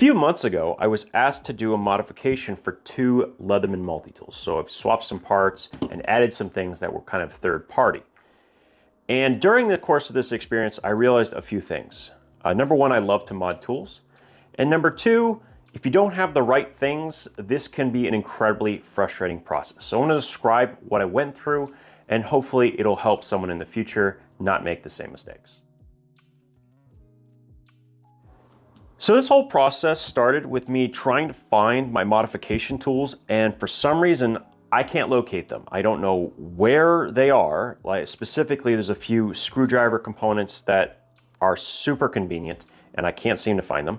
few months ago, I was asked to do a modification for two Leatherman multi-tools. So I've swapped some parts and added some things that were kind of third party. And during the course of this experience, I realized a few things. Number one, I love to mod tools. And number two, if you don't have the right things, this can be an incredibly frustrating process. So I want to describe what I went through, and hopefully it'll help someone in the future not make the same mistakes. So this whole process started with me trying to find my modification tools, and for some reason, I can't locate them. I don't know where they are. Like specifically, there's a few screwdriver components that are super convenient, and I can't seem to find them.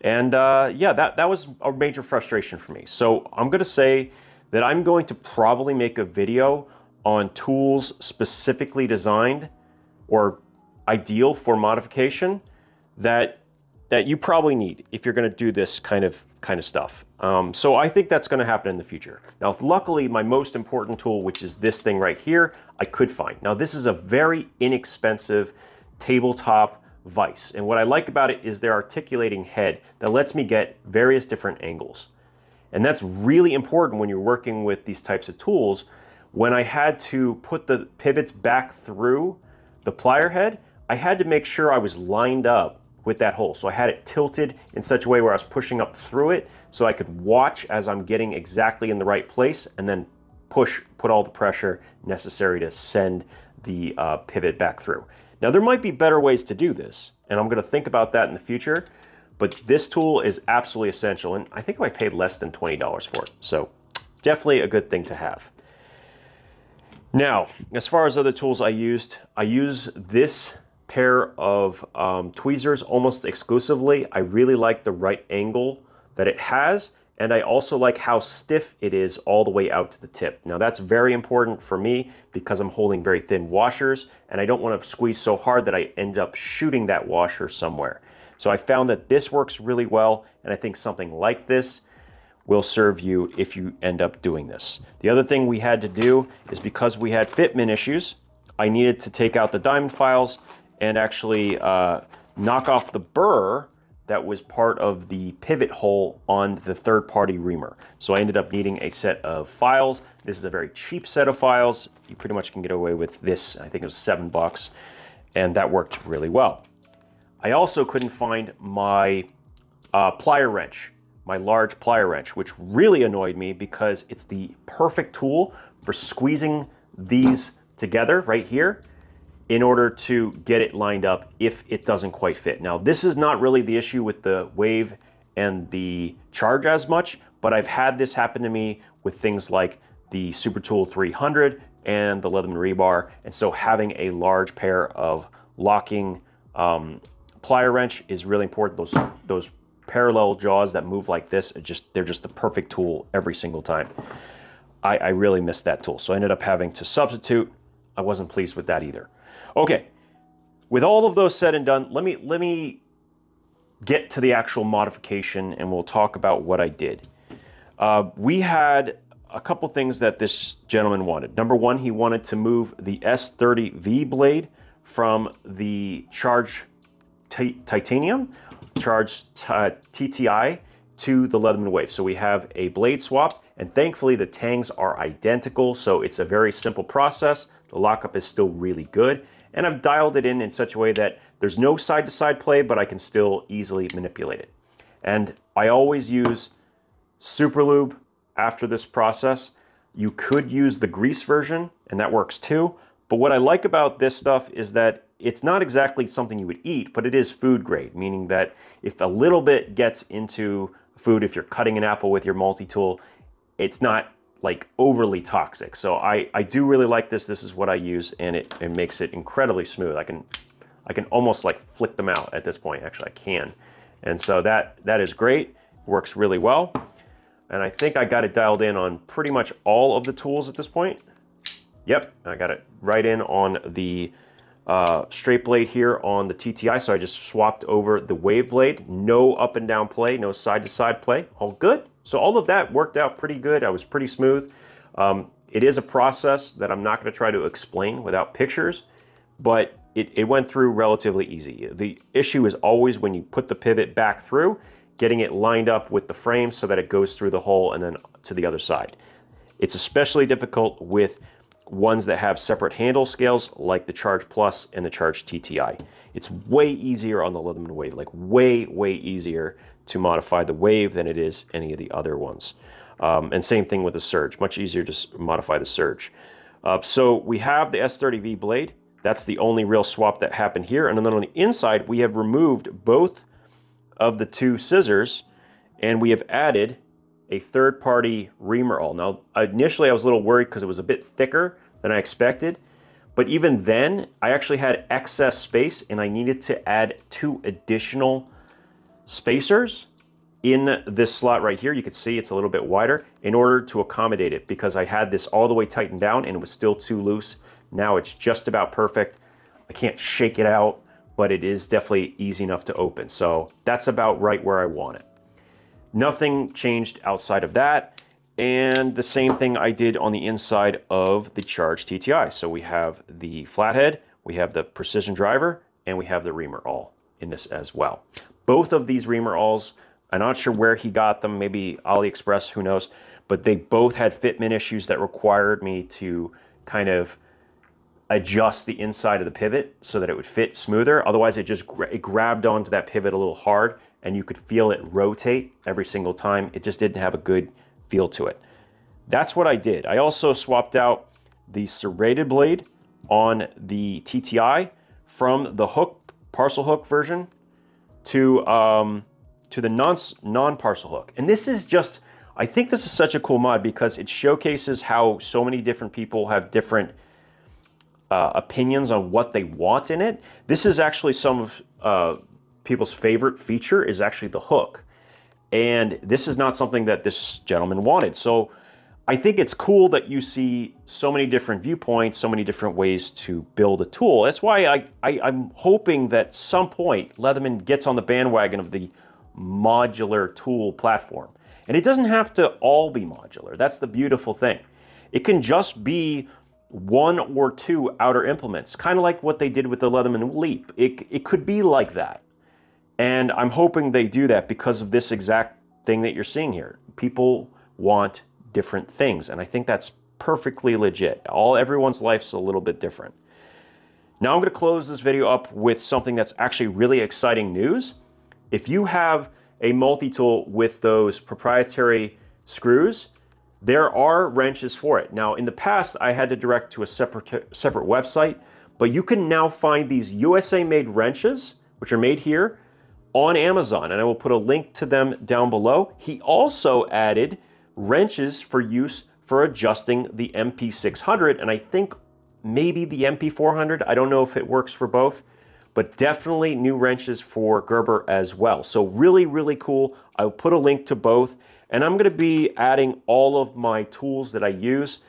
And yeah, that was a major frustration for me. So I'm gonna say that I'm going to probably make a video on tools specifically designed or ideal for modification that you probably need if you're gonna do this kind of stuff. So I think that's gonna happen in the future. Now, luckily, my most important tool, which is this thing right here, I could find. Now, this is a very inexpensive tabletop vise. And what I like about it is their articulating head that lets me get various different angles. And that's really important when you're working with these types of tools. When I had to put the pivots back through the plier head, I had to make sure I was lined up with that hole. So I had it tilted in such a way where I was pushing up through it so I could watch as I'm getting exactly in the right place and then put all the pressure necessary to send the pivot back through. Now there might be better ways to do this, and I'm gonna think about that in the future, but this tool is absolutely essential, and I think I paid less than $20 for it. So definitely a good thing to have. Now, as far as other tools I use this pair of tweezers almost exclusively. I really like the right angle that it has, and I also like how stiff it is all the way out to the tip. Now that's very important for me because I'm holding very thin washers, and I don't want to squeeze so hard that I end up shooting that washer somewhere. So I found that this works really well, and I think something like this will serve you if you end up doing this. The other thing we had to do is, because we had fitment issues, I needed to take out the diamond files and actually knock off the burr that was part of the pivot hole on the third-party reamer. So I ended up needing a set of files. This is a very cheap set of files. You pretty much can get away with this. I think it was $7, and that worked really well. I also couldn't find my plier wrench, my large plier wrench, which really annoyed me because it's the perfect tool for squeezing these together right here in order to get it lined up if it doesn't quite fit. Now, this is not really the issue with the Wave and the Charge as much, but I've had this happen to me with things like the Multitool 300 and the Leatherman rebar, and so having a large pair of locking plier wrench is really important. Those parallel jaws that move like this, they're just the perfect tool every single time. I really missed that tool, so I ended up having to substitute. I wasn't pleased with that either. Okay, with all of those said and done, let me get to the actual modification, and we'll talk about what I did. We had a couple things that this gentleman wanted. Number one, he wanted to move the S30V blade from the Charge Titanium, Charge TTi, to the Leatherman Wave. So we have a blade swap, and thankfully the tangs are identical, so it's a very simple process. The lockup is still really good, and I've dialed it in such a way that there's no side-to-side play, but I can still easily manipulate it. And I always use super lube after this process. You could use the grease version, and that works too. But what I like about this stuff is that it's not exactly something you would eat, but it is food grade, meaning that if a little bit gets into food, if you're cutting an apple with your multi-tool, it's not like overly toxic. So I do really like this. This is what I use, and it makes it incredibly smooth. I can almost like flick them out at this point. Actually, I can. And so that is great. Works really well. And I think I got it dialed in on pretty much all of the tools at this point. Yep, I got it right in on the straight blade here on the TTi. So I just swapped over the Wave blade. No up and down play, no side to side play. All good. So all of that worked out pretty good. I was pretty smooth. It is a process that I'm not going to try to explain without pictures, but it went through relatively easy. The issue is always when you put the pivot back through, getting it lined up with the frame so that it goes through the hole and then to the other side. It's especially difficult with ones that have separate handle scales like the Charge Plus and the Charge TTi. It's way easier on the Leatherman Wave, like way easier to modify the Wave than it is any of the other ones. And same thing with the Surge, much easier to modify the Surge. So we have the S30V blade. That's the only real swap that happened here. And then on the inside, we have removed both of the two scissors and we have added a third-party reamer awl. Now, initially I was a little worried because it was a bit thicker than I expected, but even then I actually had excess space and I needed to add 2 additional spacers in this slot right here. You can see it's a little bit wider in order to accommodate it because I had this all the way tightened down and it was still too loose. Now it's just about perfect. I can't shake it out, but it is definitely easy enough to open. So that's about right where I want it. Nothing changed outside of that. And the same thing I did on the inside of the Charge TTi. So we have the flathead, we have the precision driver, and we have the reamer awl in this as well. Both of these reamer awls, I'm not sure where he got them, maybe AliExpress, who knows, but they both had fitment issues that required me to kind of adjust the inside of the pivot so that it would fit smoother. Otherwise, it grabbed onto that pivot a little hard and you could feel it rotate every single time. It just didn't have a good feel to it. That's what I did. I also swapped out the serrated blade on the TTi from the hook, parcel hook version to the non-parcel hook. And this is just, I think this is such a cool mod because it showcases how so many different people have different opinions on what they want in it. This is actually some of people's favorite feature is actually the hook. And this is not something that this gentleman wanted. So I think it's cool that you see so many different viewpoints, so many different ways to build a tool. That's why I'm hoping that at some point Leatherman gets on the bandwagon of the modular tool platform. And it doesn't have to all be modular. That's the beautiful thing. It can just be 1 or 2 outer implements, kind of like what they did with the Leatherman Leap. It could be like that. And I'm hoping they do that because of this exact thing that you're seeing here. People want different things, and I think that's perfectly legit. Everyone's life's a little bit different. Now I'm going to close this video up with something that's actually really exciting news. If you have a multi-tool with those proprietary screws, there are wrenches for it. Now, in the past, I had to direct to a separate website, but you can now find these USA-made wrenches, which are made here, on Amazon, and I will put a link to them down below. He also added wrenches for use for adjusting the MP600, and I think maybe the MP400. I don't know if it works for both, but definitely new wrenches for Gerber as well. So really cool. I'll put a link to both, and I'm going to be adding all of my tools that I use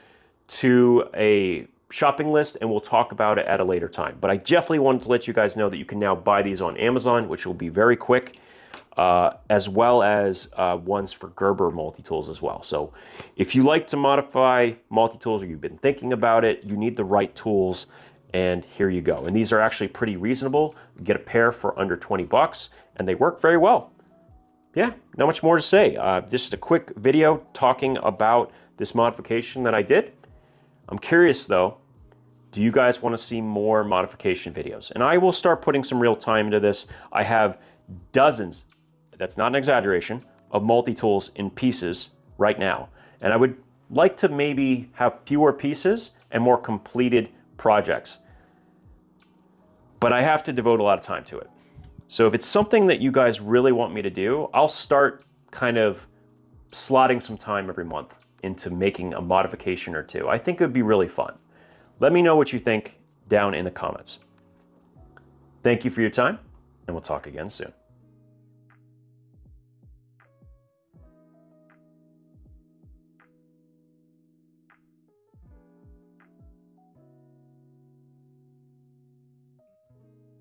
to a shopping list, and we'll talk about it at a later time. But I definitely wanted to let you guys know that you can now buy these on Amazon, which will be very quick, as well as ones for Gerber multi-tools as well. So if you like to modify multi-tools or you've been thinking about it, you need the right tools, and here you go. And these are actually pretty reasonable. You get a pair for under 20 bucks, and they work very well. Yeah, not much more to say. Just a quick video talking about this modification that I did. I'm curious though, do you guys want to see more modification videos? And I will start putting some real time into this. I have dozens, that's not an exaggeration, of multi-tools in pieces right now. And I would like to maybe have fewer pieces and more completed projects. But I have to devote a lot of time to it. So if it's something that you guys really want me to do, I'll start kind of slotting some time every month into making a modification or 2. I think it would be really fun. Let me know what you think down in the comments. Thank you for your time, and we'll talk again soon.